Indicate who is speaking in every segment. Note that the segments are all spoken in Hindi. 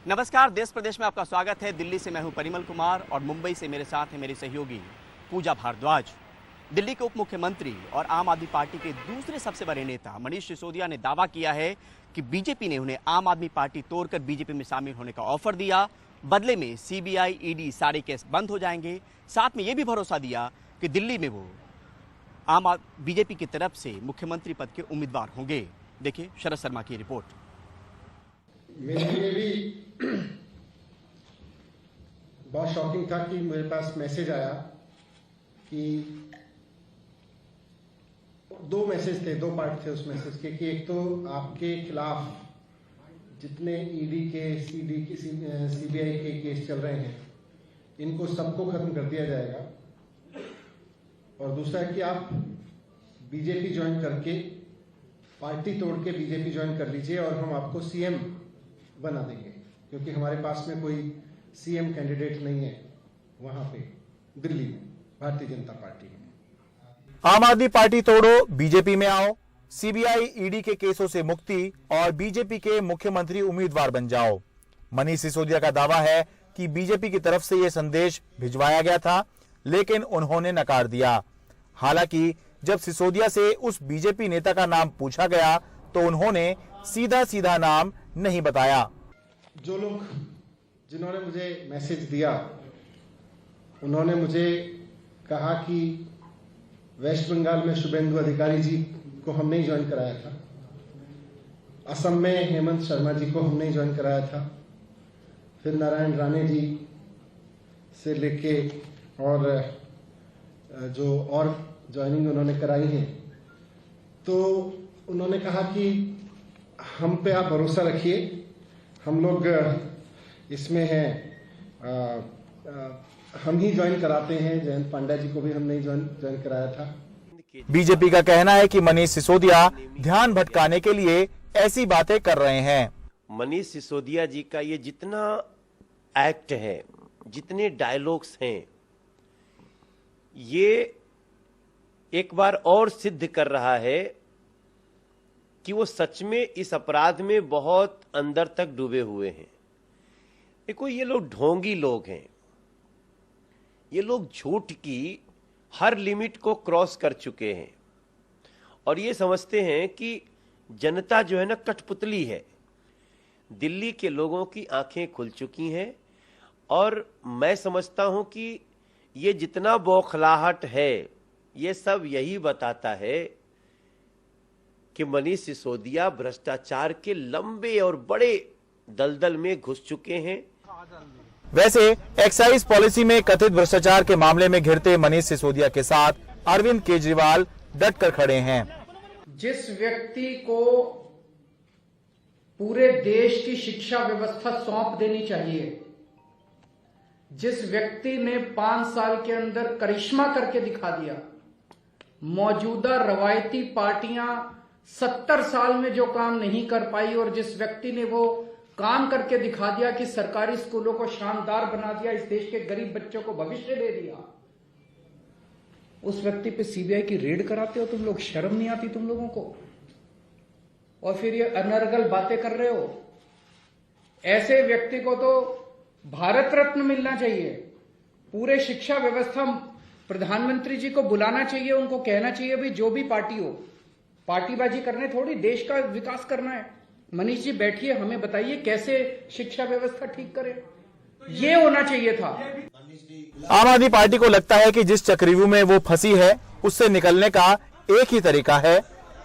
Speaker 1: नमस्कार, देश प्रदेश में आपका स्वागत है। दिल्ली से मैं हूं परिमल कुमार और मुंबई से मेरे साथ है मेरी सहयोगी पूजा भारद्वाज। दिल्ली के उप मुख्यमंत्री और आम आदमी पार्टी के दूसरे सबसे बड़े नेता मनीष सिसोदिया ने दावा किया है कि बीजेपी ने उन्हें आम आदमी पार्टी तोड़कर बीजेपी में शामिल होने का ऑफर दिया। बदले में सीबीआई, ईडी सारे केस बंद हो जाएंगे। साथ में यह भी भरोसा दिया कि दिल्ली में वो बीजेपी की तरफ से मुख्यमंत्री पद के उम्मीदवार होंगे। देखिए शरद शर्मा की रिपोर्ट।
Speaker 2: मेरे लिए भी बहुत शॉकिंग था कि मेरे पास मैसेज आया कि दो मैसेज थे, दो पार्ट थे उस मैसेज के कि एक तो आपके खिलाफ जितने ईडी के, सीबीआई के केस चल रहे हैं इनको सबको खत्म कर दिया जाएगा, और दूसरा है कि आप बीजेपी ज्वाइन करके, पार्टी तोड़ के बीजेपी ज्वाइन कर लीजिए और हम आपको सीएम बना देंगे, क्योंकि हमारे पास में कोई सीएम कैंडिडेट नहीं है वहां पे दिल्ली में भारतीय जनता पार्टी में।
Speaker 3: आम आदमी पार्टी तोड़ो, बीजेपी में आओ, सीबीआई, ईडी के केसों से मुक्ति और बीजेपी के मुख्यमंत्री उम्मीदवार बन जाओ। मनीष सिसोदिया का दावा है कि बीजेपी की तरफ से यह संदेश भिजवाया गया था, लेकिन उन्होंने नकार दिया। हालांकि जब सिसोदिया से उस बीजेपी नेता का नाम पूछा गया तो उन्होंने सीधा सीधा नाम नहीं बताया।
Speaker 2: जो लोग जिन्होंने मुझे मैसेज दिया उन्होंने मुझे कहा कि वेस्ट बंगाल में शुभेंदु अधिकारी जी को हमने ही ज्वाइन कराया था, असम में हेमंत शर्मा जी को हमने ही ज्वाइन कराया था, फिर नारायण राणे जी से लेके और जो और ज्वाइनिंग उन्होंने कराई है, तो उन्होंने कहा कि हम पे आप भरोसा रखिए, हम लोग इसमें हैं, हम ही ज्वाइन कराते हैं। जयंत पांड्या जी को भी हमने ही ज्वाइन कराया था।
Speaker 3: बीजेपी का कहना है कि मनीष सिसोदिया ध्यान भटकाने के लिए ऐसी बातें कर रहे हैं।
Speaker 4: मनीष सिसोदिया जी का ये जितना एक्ट है, जितने डायलॉग्स हैं, ये एक बार और सिद्ध कर रहा है कि वो सच में इस अपराध में बहुत अंदर तक डूबे हुए हैं। देखो, ये लोग ढोंगी लोग हैं, ये लोग झूठ की हर लिमिट को क्रॉस कर चुके हैं और ये समझते हैं कि जनता जो है ना कठपुतली है। दिल्ली के लोगों की आंखें खुल चुकी हैं और मैं समझता हूं कि ये जितना बौखलाहट है ये सब यही बताता है कि मनीष सिसोदिया भ्रष्टाचार के लंबे और बड़े दलदल में घुस चुके हैं।
Speaker 3: वैसे एक्साइज पॉलिसी में कथित भ्रष्टाचार के मामले में घिरते मनीष सिसोदिया के साथ अरविंद केजरीवाल डटकर खड़े हैं।
Speaker 5: जिस व्यक्ति को पूरे देश की शिक्षा व्यवस्था सौंप देनी चाहिए, जिस व्यक्ति ने 5 साल के अंदर करिश्मा करके दिखा दिया, मौजूदा रवायती पार्टियां 70 साल में जो काम नहीं कर पाई और जिस व्यक्ति ने वो काम करके दिखा दिया कि सरकारी स्कूलों को शानदार बना दिया, इस देश के गरीब बच्चों को भविष्य दे दिया, उस व्यक्ति पे सीबीआई की रेड कराते हो तुम लोग? शर्म नहीं आती तुम लोगों को? और फिर ये अनर्गल बातें कर रहे हो। ऐसे व्यक्ति को तो भारत रत्न मिलना चाहिए। पूरे शिक्षा व्यवस्था प्रधानमंत्री जी को बुलाना चाहिए, उनको कहना चाहिए भाई जो भी पार्टी हो, पार्टीबाजी करने थोड़ी, देश का विकास करना है। मनीष जी बैठिए, हमें बताइए कैसे शिक्षा व्यवस्था ठीक करें, ये होना चाहिए था।
Speaker 3: आम आदमी पार्टी को लगता है कि जिस चक्रव्यूह में वो फंसी है उससे निकलने का एक ही तरीका है,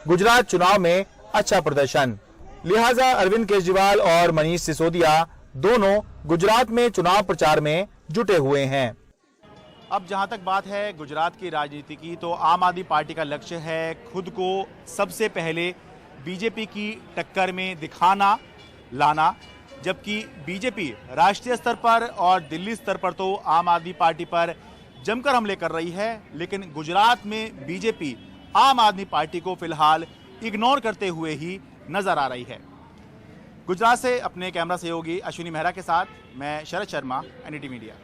Speaker 3: गुजरात चुनाव में अच्छा प्रदर्शन। लिहाजा अरविंद केजरीवाल और मनीष सिसोदिया दोनों गुजरात में चुनाव प्रचार में जुटे हुए हैं। अब जहां तक बात है गुजरात की राजनीति की, तो आम आदमी पार्टी का लक्ष्य है खुद को सबसे पहले बीजेपी की टक्कर में दिखाना, लाना, जबकि बीजेपी राष्ट्रीय स्तर पर और दिल्ली स्तर पर तो आम आदमी पार्टी पर जमकर हमले कर रही है, लेकिन गुजरात में बीजेपी आम आदमी पार्टी को फिलहाल इग्नोर करते हुए ही नजर आ रही है। गुजरात से अपने कैमरा सहयोगी अश्विनी मेहरा के साथ मैं शरद शर्मा, एनडीटी मीडिया।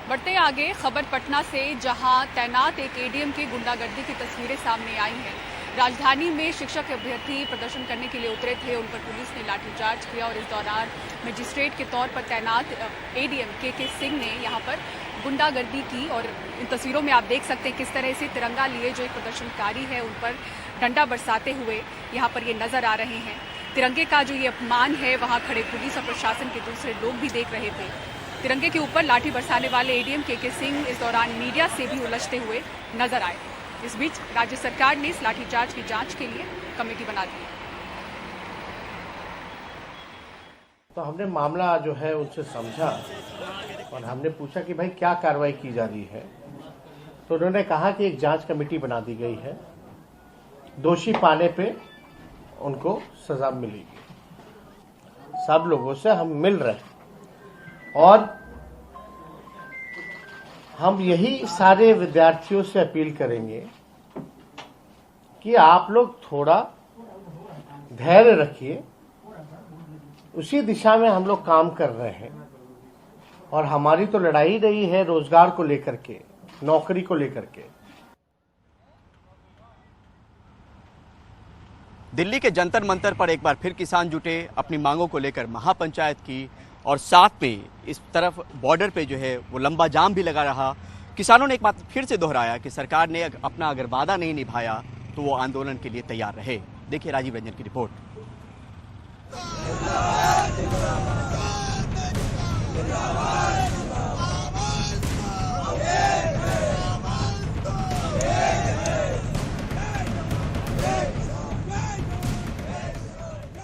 Speaker 6: बढ़ते आगे खबर पटना से, जहां तैनात एक एडीएम की गुंडागर्दी की तस्वीरें सामने आई हैं। राजधानी में शिक्षक अभ्यर्थी प्रदर्शन करने के लिए उतरे थे। उन पर पुलिस ने लाठीचार्ज किया और इस दौरान मजिस्ट्रेट के तौर पर तैनात एडीएम के सिंह ने यहाँ पर गुंडागर्दी की। और इन तस्वीरों में आप देख सकते हैं किस तरह से तिरंगा लिए जो एक प्रदर्शनकारी है उन पर डंडा बरसाते हुए यहाँ पर ये नजर आ रहे हैं। तिरंगे का जो ये अपमान है वहाँ खड़े पुलिस और प्रशासन के दूसरे लोग भी देख रहे थे। तिरंगे के ऊपर लाठी बरसाने वाले एडीएम के सिंह इस दौरान मीडिया से भी उलझते हुए नजर आए। इस बीच राज्य सरकार ने इस लाठीचार्ज की जांच के लिए कमेटी बना दी है।
Speaker 7: तो हमने मामला जो है उनसे समझा और हमने पूछा कि भाई क्या कार्रवाई की जा रही है। तो उन्होंने कहा कि एक जांच कमेटी बना दी गई है, दोषी पाने पे उनको सजा मिलेगी। सब लोगों से हम मिल रहे हैं और हम यही सारे विद्यार्थियों से अपील करेंगे कि आप लोग थोड़ा धैर्य रखिए। उसी दिशा में हम लोग काम कर रहे हैं और हमारी तो लड़ाई रही है रोजगार को लेकर के, नौकरी को लेकर के।
Speaker 1: दिल्ली के जंतर मंतर पर एक बार फिर किसान जुटे, अपनी मांगों को लेकर महापंचायत की और साथ में इस तरफ बॉर्डर पे जो है वो लंबा जाम भी लगा रहा। किसानों ने एक बात फिर से दोहराया कि सरकार ने अपना अगर वादा नहीं निभाया तो वो आंदोलन के लिए तैयार रहे। देखिए राजीव रंजन की रिपोर्ट।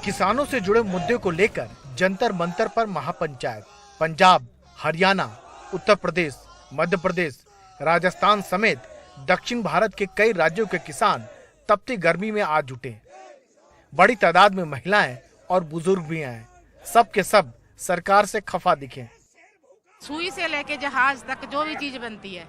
Speaker 8: किसानों से जुड़े मुद्दे को लेकर जंतर मंतर पर महापंचायत। पंजाब, हरियाणा, उत्तर प्रदेश, मध्य प्रदेश, राजस्थान समेत दक्षिण भारत के कई राज्यों के किसान तपती गर्मी में आज जुटे। बड़ी तादाद में महिलाएं और बुजुर्ग भी आए। सब के सब सरकार से खफा दिखे।
Speaker 9: सुई से लेके जहाज तक जो भी चीज बनती है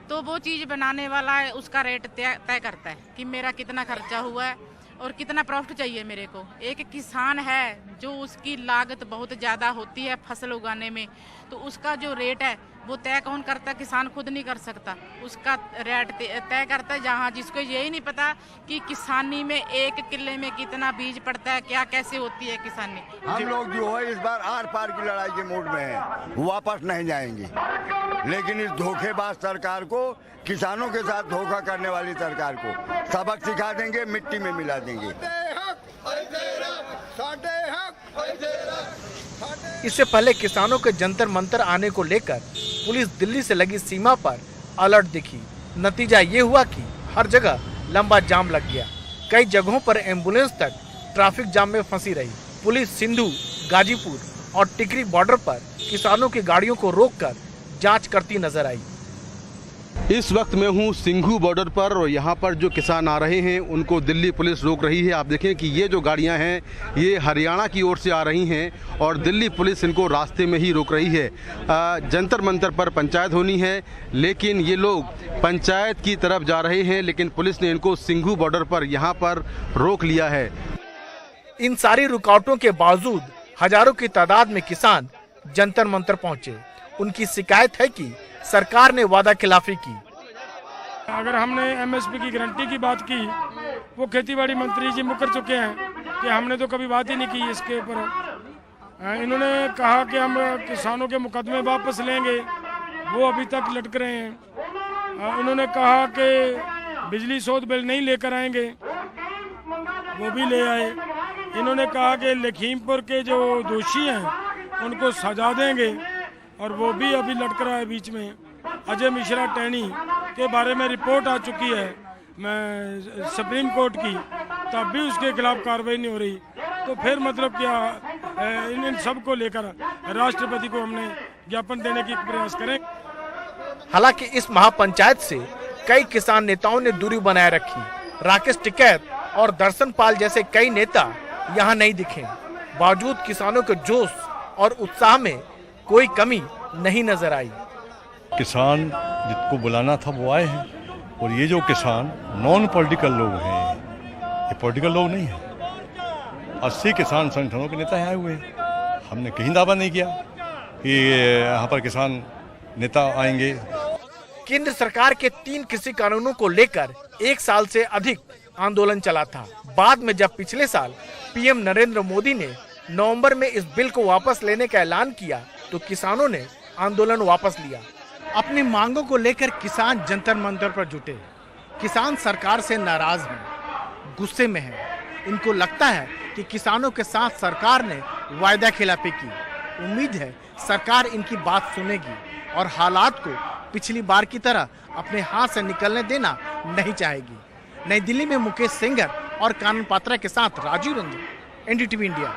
Speaker 9: तो वो चीज बनाने वाला है उसका रेट तय करता है कि मेरा कितना खर्चा हुआ है और कितना प्रॉफिट चाहिए मेरे को। एक किसान है जो उसकी लागत बहुत ज्यादा होती है फसल उगाने में, तो उसका जो रेट है वो तय कौन करता है? किसान खुद नहीं कर सकता। उसका रेट तय करता है जहाँ जिसको यही नहीं पता कि किसानी में एक किले में कितना बीज पड़ता है, क्या कैसे होती है किसानी।
Speaker 10: हम लोग जो है इस बार आर पार की लड़ाई के मूड में हैं, वापस नहीं जाएंगे। लेकिन इस धोखेबाज सरकार को, किसानों के साथ धोखा करने वाली सरकार को सबक सिखा देंगे, मिट्टी में मिला देंगे।
Speaker 8: इससे पहले किसानों के जंतर मंतर आने को लेकर पुलिस दिल्ली से लगी सीमा पर अलर्ट दिखी। नतीजा ये हुआ कि हर जगह लंबा जाम लग गया। कई जगहों पर एम्बुलेंस तक ट्रैफिक जाम में फंसी रही। पुलिस सिंधु, गाजीपुर और टिकरी बॉर्डर पर किसानों की गाड़ियों को रोककर जांच करती नजर आई।
Speaker 11: इस वक्त मैं हूं सिंघू बॉर्डर पर और यहाँ पर जो किसान आ रहे हैं उनको दिल्ली पुलिस रोक रही है। आप देखें कि ये जो गाड़ियाँ हैं ये हरियाणा की ओर से आ रही हैं और दिल्ली पुलिस इनको रास्ते में ही रोक रही है। जंतर मंतर पर पंचायत होनी है लेकिन ये लोग पंचायत की तरफ जा रहे हैं, लेकिन पुलिस ने इनको सिंघू बॉर्डर पर यहाँ पर रोक लिया है।
Speaker 8: इन सारी रुकावटों के बावजूद हजारों की तादाद में किसान जंतर मंतर पहुंचे। उनकी शिकायत है कि सरकार ने वादा खिलाफी की।
Speaker 12: अगर हमने एमएसपी की गारंटी की बात की, वो खेतीबाड़ी मंत्री जी मुकर चुके हैं कि हमने तो कभी बात ही नहीं की इसके ऊपर। इन्होंने कहा कि हम किसानों के मुकदमे वापस लेंगे, वो अभी तक लटक रहे हैं। इन्होंने कहा कि बिजली शोध बिल नहीं लेकर आएंगे, वो भी ले आए। इन्होंने कहा कि लखीमपुर के जो दोषी हैं उनको सजा देंगे और वो भी अभी लटक रहा है बीच में। अजय मिश्रा टैनी के बारे में रिपोर्ट आ चुकी है मैं सुप्रीम कोर्ट की, तब भी उसके खिलाफ कार्रवाई नहीं हो रही। तो फिर मतलब क्या, इन सब को लेकर राष्ट्रपति को हमने ज्ञापन देने की प्रयास करें।
Speaker 8: हालांकि इस महापंचायत से कई किसान नेताओं ने दूरी बनाए रखी। राकेश टिकैत और दर्शन पाल जैसे कई नेता यहाँ नहीं दिखे। बावजूद किसानों के जोश और उत्साह में कोई कमी नहीं नजर आई।
Speaker 13: किसान जिसको बुलाना था वो आए हैं और ये जो किसान नॉन पॉलिटिकल लोग हैं, ये पॉलिटिकल लोग नहीं हैं। 80 किसान संगठनों के नेता आए हुए हैं। हमने कहीं दावा नहीं किया कि यहाँ पर किसान नेता आएंगे।
Speaker 8: केंद्र सरकार के 3 कृषि कानूनों को लेकर 1 साल से अधिक आंदोलन चला था। बाद में जब पिछले साल पीएम नरेंद्र मोदी ने नवंबर में इस बिल को वापस लेने का ऐलान किया तो किसानों ने आंदोलन वापस लिया। अपनी मांगों को लेकर किसान जंतर मंतर पर जुटे। किसान सरकार से नाराज हैं, गुस्से में हैं। इनको लगता है कि किसानों के साथ सरकार ने वायदा खिलाफी की। उम्मीद है सरकार इनकी बात सुनेगी और हालात को पिछली बार की तरह अपने हाथ से निकलने देना नहीं चाहेगी। नई दिल्ली में मुकेश सेंगर और कानन पात्रा के साथ राजीव रंजन, एनडीटीवी इंडिया।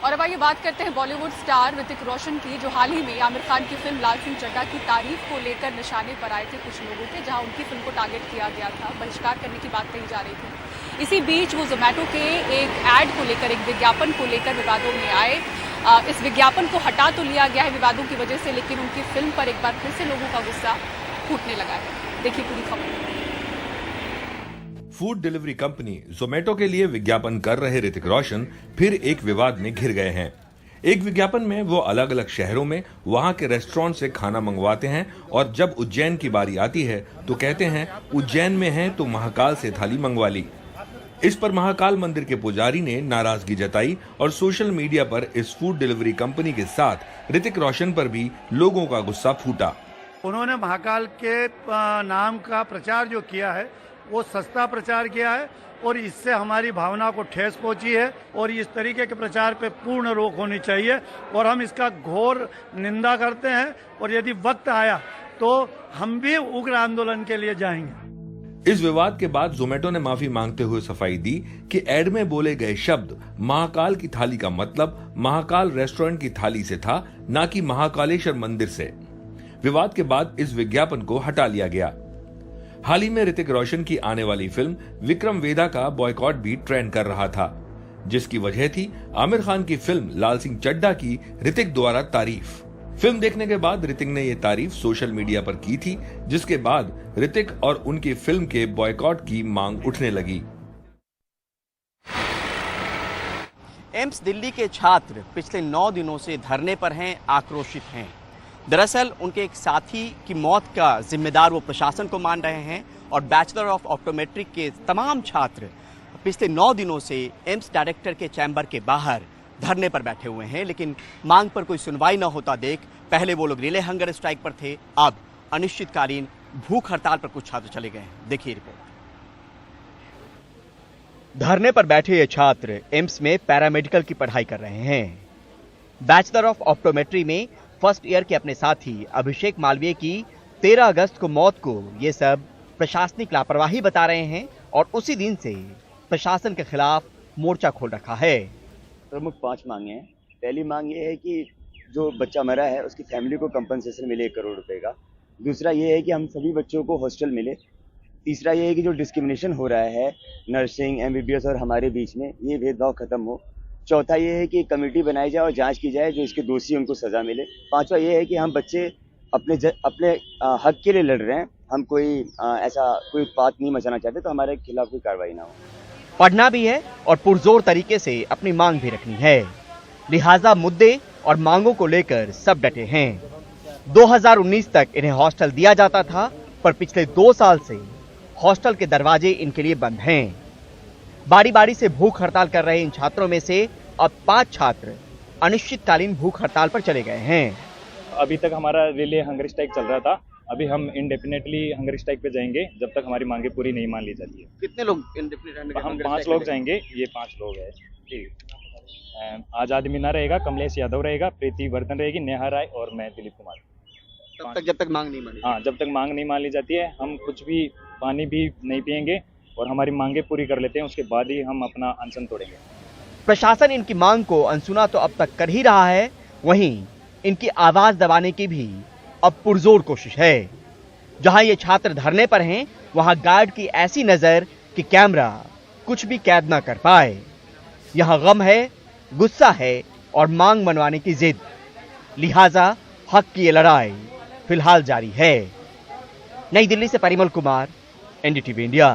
Speaker 6: और अब आइए बात करते हैं बॉलीवुड स्टार ऋतिक रोशन की, जो हाल ही में आमिर खान की फिल्म लाल सिंह चड्ढा की तारीफ को लेकर निशाने पर आए थे कुछ लोगों के, जहां उनकी फिल्म को टारगेट किया गया था, बहिष्कार करने की बात कही जा रही थी। इसी बीच वो जोमेटो के एक ऐड को लेकर, एक विज्ञापन को लेकर विवादों में आए। इस विज्ञापन को हटा तो लिया गया है विवादों की वजह से, लेकिन उनकी फिल्म पर एक बार फिर से लोगों का गुस्सा फूटने लगा है। देखिए पूरी खबर।
Speaker 14: फूड डिलीवरी कंपनी जोमेटो के लिए विज्ञापन कर रहे ऋतिक रोशन फिर एक विवाद में घिर गए हैं। एक विज्ञापन में वो अलग अलग शहरों में वहां के रेस्टोरेंट से खाना मंगवाते हैं और जब उज्जैन की बारी आती है तो कहते हैं उज्जैन में है तो महाकाल से थाली मंगवा ली। इस पर महाकाल मंदिर के पुजारी ने नाराजगी जताई और सोशल मीडिया पर इस फूड डिलीवरी कंपनी के साथ ऋतिक रोशन पर भी लोगों का गुस्सा फूटा।
Speaker 15: उन्होंने महाकाल के नाम का प्रचार जो किया है वो सस्ता प्रचार किया है और इससे हमारी भावना को ठेस पहुंची है और इस तरीके के प्रचार पे पूर्ण रोक होनी चाहिए और हम इसका घोर निंदा करते हैं और यदि वक्त आया तो हम भी उग्र आंदोलन के लिए जाएंगे।
Speaker 14: इस विवाद के बाद जोमेटो ने माफी मांगते हुए सफाई दी कि एड में बोले गए शब्द महाकाल की थाली का मतलब महाकाल रेस्टोरेंट की थाली से था, न कि महाकालेश्वर मंदिर से। विवाद के बाद इस विज्ञापन को हटा लिया गया। हाल ही में ऋतिक रोशन की आने वाली फिल्म विक्रम वेदा का बॉयकॉट भी ट्रेंड कर रहा था, जिसकी वजह थी आमिर खान की फिल्म लाल सिंह चड्ढा की ऋतिक द्वारा तारीफ। फिल्म देखने के बाद ऋतिक ने ये तारीफ सोशल मीडिया पर की थी, जिसके बाद ऋतिक और उनकी फिल्म के बॉयकॉट की मांग उठने लगी।
Speaker 1: एम्स दिल्ली के छात्र पिछले 9 दिनों से धरने पर हैं, आक्रोशित हैं। दरअसल उनके एक साथी की मौत का जिम्मेदार वो प्रशासन को मान रहे हैं और बैचलर ऑफ ऑप्टोमेट्रिक के तमाम छात्र पिछले 9 दिनों से एम्स डायरेक्टर के चैम्बर के बाहर धरने पर बैठे हुए हैं। लेकिन मांग पर कोई सुनवाई न होता देख पहले वो लोग रिले हंगर स्ट्राइक पर थे, अब अनिश्चितकालीन भूख हड़ताल पर कुछ छात्र चले गए हैं। देखिए रिपोर्ट। धरने पर बैठे ये छात्र एम्स में पैरामेडिकल की पढ़ाई कर रहे हैं। बैचलर ऑफ ऑप्टोमेट्री में फर्स्ट ईयर के अपने साथी अभिषेक मालवीय की 13 अगस्त को मौत को ये सब प्रशासनिक लापरवाही बता रहे हैं और उसी दिन से प्रशासन के खिलाफ मोर्चा खोल रखा है।
Speaker 16: प्रमुख 5 मांगे हैं। पहली मांग ये है कि जो बच्चा मरा है उसकी फैमिली को कंपनसेशन मिले 1 करोड़ रुपए का। दूसरा ये है कि हम सभी बच्चों को हॉस्टल मिले। तीसरा ये है कि जो डिस्क्रिमिनेशन हो रहा है नर्सिंग, एमबीबीएस और हमारे बीच में, ये भेदभाव खत्म हो। चौथा ये है कि कमेटी बनाई जाए और जांच की जाए, जो इसके दोषी उनको सजा मिले। पांचवा ये है कि हम बच्चे अपने हक के लिए लड़ रहे हैं, हम कोई ऐसा कोई उत्पात नहीं मचाना चाहते, तो हमारे खिलाफ कोई कार्रवाई ना हो।
Speaker 1: पढ़ना भी है और पुरजोर तरीके से अपनी मांग भी रखनी है, लिहाजा मुद्दे और मांगों को लेकर सब डटे हैं। 2019 तक इन्हें हॉस्टल दिया जाता था, पर पिछले 2 साल से हॉस्टल के दरवाजे इनके लिए बंद हैं। बारी बारी से भूख हड़ताल कर रहे इन छात्रों में से अब 5 छात्र अनिश्चितकालीन भूख हड़ताल पर चले गए हैं।
Speaker 17: अभी तक हमारा रिले हंगर स्ट्राइक चल रहा था, अभी हम इंडेफिनेटली हंगर स्ट्राइक पे जाएंगे जब तक हमारी मांगे पूरी नहीं मान ली जाती है।
Speaker 1: कितने लोग इंडेफिनेट?
Speaker 17: हम 5 लोग जाएंगे, ये 5 लोग हैं। ठीक, आजाद मीना रहेगा, कमलेश यादव रहेगा, प्रीति वर्धन रहेगी, नेहा राय और मैं दिलीप कुमार।
Speaker 1: जब तक मांग नहीं मानी?
Speaker 17: हाँ, जब तक मांग नहीं मान ली जाती है हम कुछ भी पानी भी नहीं पिएंगे और हमारी मांगे पूरी कर लेते हैं, उसके बाद ही हम अपना अनशन तोड़ेंगे।
Speaker 1: प्रशासन इनकी मांग को अनसुना तो अब तक कर ही रहा है, वहीं इनकी आवाज दबाने की भी अब पुरजोर कोशिश है। जहां ये छात्र धरने पर हैं, वहां गार्ड की ऐसी नजर कि कैमरा कुछ भी कैद ना कर पाए। यहां गम है, गुस्सा है और मांग मनवाने की जिद, लिहाजा हक की ये लड़ाई फिलहाल जारी है। नई दिल्ली से परिमल कुमार, एनडीटीवी इंडिया।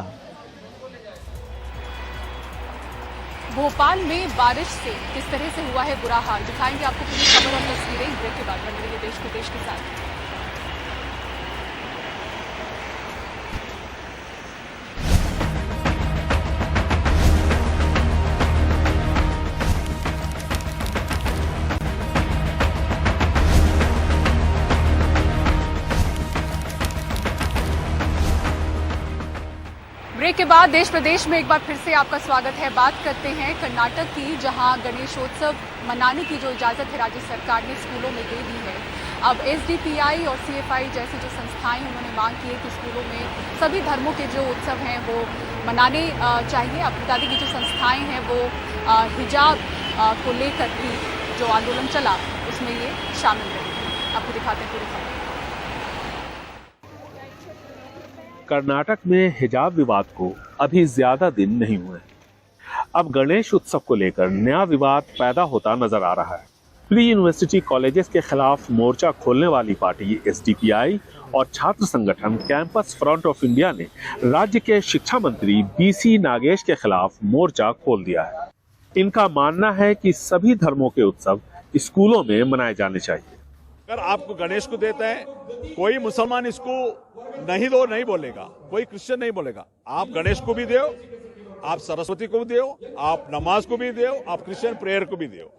Speaker 6: भोपाल में बारिश से किस तरह से हुआ है बुरा हाल, दिखाएंगे आपको पूरी खबर और तस्वीरें ब्रेक के बाद। बन रही है देश विदेश के साथ। ब्रेक के बाद देश प्रदेश में एक बार फिर से आपका स्वागत है। बात करते हैं कर्नाटक की, जहां गणेशोत्सव मनाने की जो इजाज़त है राज्य सरकार ने स्कूलों में दे दी है। अब एसडीपीआई और सीएफआई जैसी जो संस्थाएं उन्होंने मांग की है कि स्कूलों में सभी धर्मों के जो उत्सव हैं वो मनाने चाहिए। अब बता दें कि जो संस्थाएं हैं वो हिजाब को लेकर भी जो आंदोलन चला उसमें ये शामिल रहे। आपको दिखाते हैं पूरी खबर।
Speaker 18: कर्नाटक में हिजाब विवाद को अभी ज्यादा दिन नहीं हुए। अब गणेश उत्सव को लेकर नया विवाद पैदा होता नजर आ रहा है। प्री यूनिवर्सिटी कॉलेजेस के खिलाफ मोर्चा खोलने वाली पार्टी एसडीपीआई और छात्र संगठन कैंपस फ्रंट ऑफ इंडिया ने राज्य के शिक्षा मंत्री बीसी नागेश के खिलाफ मोर्चा खोल दिया है। इनका मानना है कि सभी धर्मों के उत्सव स्कूलों में मनाए जाने चाहिए।
Speaker 19: अगर आपको गणेश को देता है, कोई मुसलमान इसको नहीं दो नहीं बोलेगा, कोई क्रिश्चियन नहीं बोलेगा। आप गणेश को भी दो, आप सरस्वती को भी दो, आप नमाज को भी दो, आप क्रिश्चियन प्रेयर को भी दो।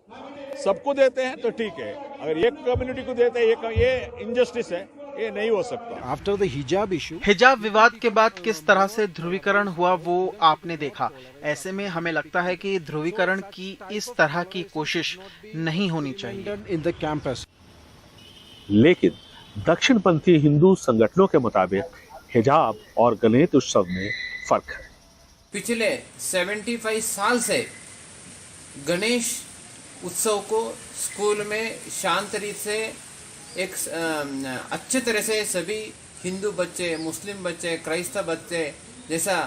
Speaker 19: सबको देते हैं तो ठीक है, अगर एक कम्युनिटी को देते हैं ये इनजस्टिस है, ये नहीं हो सकता।
Speaker 20: आफ्टर द हिजाब इशू, हिजाब विवाद के बाद किस तरह से ध्रुवीकरण हुआ वो आपने देखा। ऐसे में हमें लगता है कि ध्रुवीकरण की इस तरह की कोशिश नहीं होनी चाहिए इन द कैंपस।
Speaker 18: लेकिन दक्षिणपंथी हिंदू संगठनों के मुताबिक हिजाब और गणेश उत्सव में फर्क है।
Speaker 21: पिछले 75 साल से गणेश उत्सव को स्कूल में शांत रीत से एक अच्छे तरह से सभी हिंदू बच्चे, मुस्लिम बच्चे, क्राइस्ता बच्चे जैसा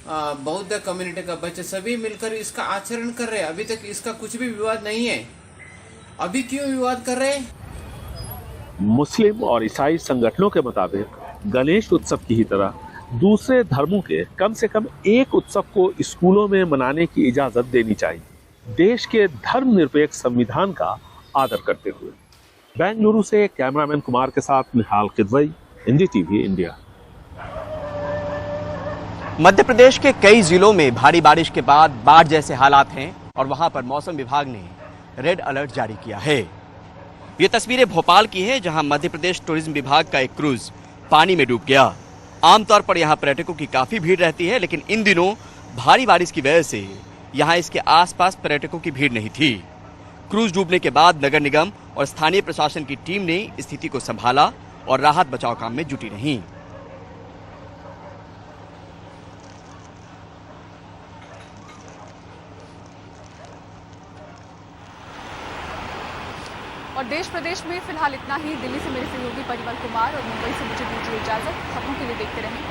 Speaker 21: बौद्ध कम्युनिटी का बच्चे सभी मिलकर इसका आचरण कर रहे हैं। अभी तक इसका कुछ भी विवाद नहीं है। अभी क्यों विवाद कर रहे हैं?
Speaker 18: मुस्लिम और ईसाई संगठनों के मुताबिक गणेश उत्सव की ही तरह दूसरे धर्मों के कम से कम एक उत्सव को स्कूलों में मनाने की इजाजत देनी चाहिए, देश के धर्मनिरपेक्ष संविधान का आदर करते हुए। बेंगलुरु से कैमरामैन कुमार के साथ निहाल किदवई, एनडीटीवी इंडिया।
Speaker 1: मध्य प्रदेश के कई जिलों में भारी बारिश के बाद बाढ़ जैसे हालात हैं और वहां पर मौसम विभाग ने रेड अलर्ट जारी किया है। ये तस्वीरें भोपाल की हैं, जहां मध्य प्रदेश टूरिज्म विभाग का एक क्रूज पानी में डूब गया। आमतौर पर यहां पर्यटकों की काफी भीड़ रहती है, लेकिन इन दिनों भारी बारिश की वजह से यहां इसके आसपास पर्यटकों की भीड़ नहीं थी। क्रूज डूबने के बाद नगर निगम और स्थानीय प्रशासन की टीम ने स्थिति को संभाला और राहत बचाव काम में जुटी रही।
Speaker 6: और देश प्रदेश में फिलहाल इतना ही। दिल्ली से मेरे सहयोगी परिमल कुमार और मुंबई से मुझे दीजिए इजाजत। खबरों के लिए देखते रहें